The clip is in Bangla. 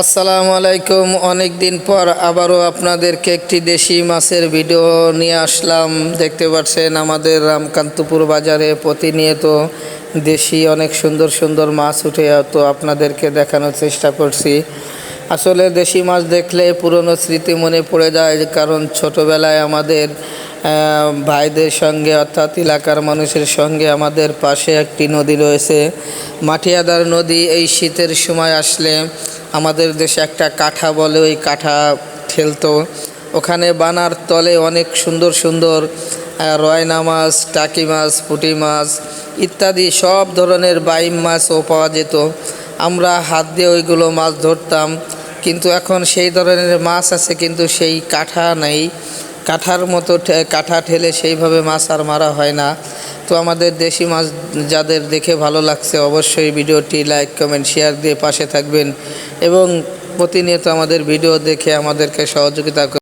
আসসালামু আলাইকুম। অনেক দিন পর আবারও আপনাদেরকে একটি দেশি মাছের ভিডিও নিয়ে আসলাম। দেখতে পাচ্ছেন আমাদের রামকান্তপুর বাজারে প্রতিনিয়ত দেশি অনেক সুন্দর সুন্দর মাছ উঠে, তো আপনাদেরকে দেখানোর চেষ্টা করছি। আসলে দেশি মাছ দেখলে পুরনো স্মৃতি মনে পড়ে যায়, কারণ ছোটোবেলায় আমাদের ভাইদের সঙ্গে অর্থাৎ এলাকার মানুষের সঙ্গে আমাদের পাশে একটি নদী রয়েছে, মাটিয়াদার নদী। এই শীতের সময় আসলে আমাদের দেশে একটা কাঠা বলে, ওই কাঠা ঠেলতো। ওখানে বানার তলে অনেক সুন্দর সুন্দর রয়না মাছ, টাকি মাছ, পুঁটি মাছ ইত্যাদি সব ধরনের বাইম মাছও পাওয়া যেত। আমরা হাত দিয়ে ওইগুলো মাছ ধরতাম, কিন্তু এখন সেই ধরনের মাছ আছে কিন্তু সেই কাঠা নেই। কাঠার মতো কাঠা ঠেলে সেইভাবে মাছ আর মারা হয় না। তো আমাদের দেশি মাছ যাদের দেখে ভালো লাগছে অবশ্যই ভিডিওটি লাইক, কমেন্ট, শেয়ার দিয়ে পাশে থাকবেন এবং প্রতিনিয়ত আমাদের ভিডিও দেখে আমাদেরকে সহযোগিতা